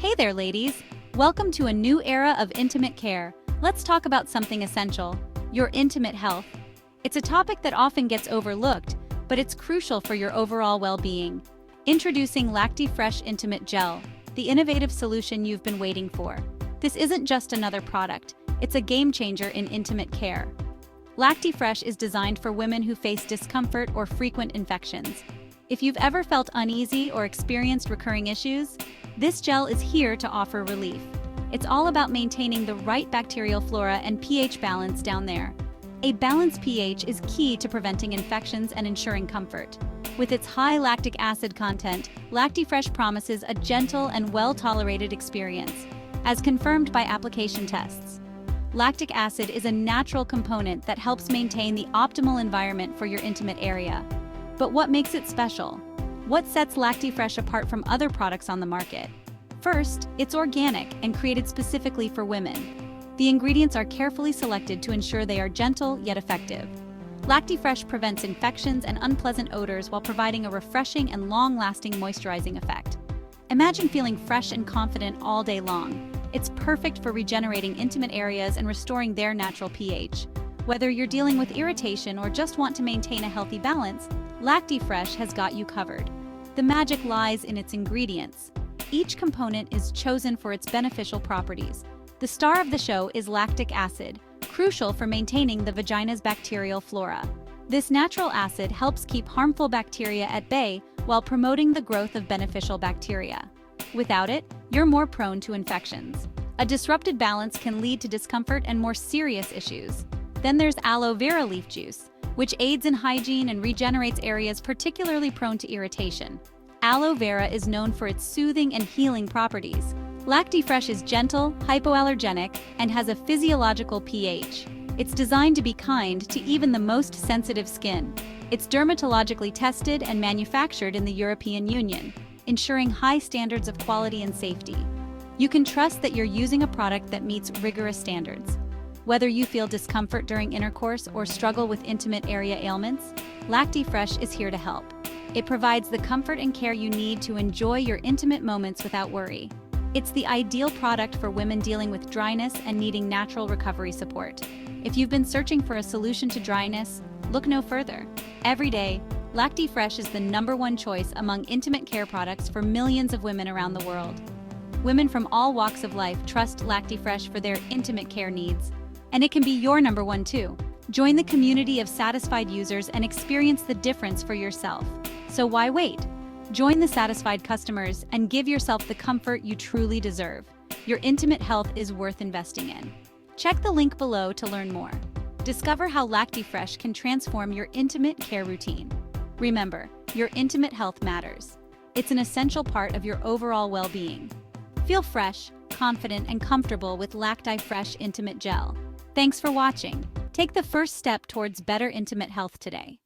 Hey there, ladies! Welcome to a new era of intimate care. Let's talk about something essential, your intimate health. It's a topic that often gets overlooked, but it's crucial for your overall well-being. Introducing LactiFresh Intimate Gel, the innovative solution you've been waiting for. This isn't just another product, it's a game changer in intimate care. LactiFresh is designed for women who face discomfort or frequent infections. If you've ever felt uneasy or experienced recurring issues, this gel is here to offer relief. It's all about maintaining the right bacterial flora and pH balance down there. A balanced pH is key to preventing infections and ensuring comfort. With its high lactic acid content, LactiFresh promises a gentle and well-tolerated experience, as confirmed by application tests. Lactic acid is a natural component that helps maintain the optimal environment for your intimate area. But what makes it special? What sets LactiFresh apart from other products on the market? First, it's organic and created specifically for women. The ingredients are carefully selected to ensure they are gentle yet effective. LactiFresh prevents infections and unpleasant odors while providing a refreshing and long-lasting moisturizing effect. Imagine feeling fresh and confident all day long. It's perfect for regenerating intimate areas and restoring their natural pH. Whether you're dealing with irritation or just want to maintain a healthy balance, LactiFresh has got you covered. The magic lies in its ingredients. Each component is chosen for its beneficial properties. The star of the show is lactic acid, crucial for maintaining the vagina's bacterial flora. This natural acid helps keep harmful bacteria at bay while promoting the growth of beneficial bacteria. Without it, you're more prone to infections. A disrupted balance can lead to discomfort and more serious issues. Then there's Aloe Vera leaf juice, which aids in hygiene and regenerates areas particularly prone to irritation. Aloe Vera is known for its soothing and healing properties. LactiFresh is gentle, hypoallergenic, and has a physiological pH. It's designed to be kind to even the most sensitive skin. It's dermatologically tested and manufactured in the European Union, ensuring high standards of quality and safety. You can trust that you're using a product that meets rigorous standards. Whether you feel discomfort during intercourse or struggle with intimate area ailments, LactiFresh is here to help. It provides the comfort and care you need to enjoy your intimate moments without worry. It's the ideal product for women dealing with dryness and needing natural recovery support. If you've been searching for a solution to dryness, look no further. Every day, LactiFresh is the #1 choice among intimate care products for millions of women around the world. Women from all walks of life trust LactiFresh for their intimate care needs. And it can be your #1 too. Join the community of satisfied users and experience the difference for yourself. So why wait? Join the satisfied customers and give yourself the comfort you truly deserve. Your intimate health is worth investing in. Check the link below to learn more. Discover how LactiFresh can transform your intimate care routine. Remember, your intimate health matters. It's an essential part of your overall well-being. Feel fresh, confident, and comfortable with LactiFresh Intimate Gel. Thanks for watching. Take the first step towards better intimate health today.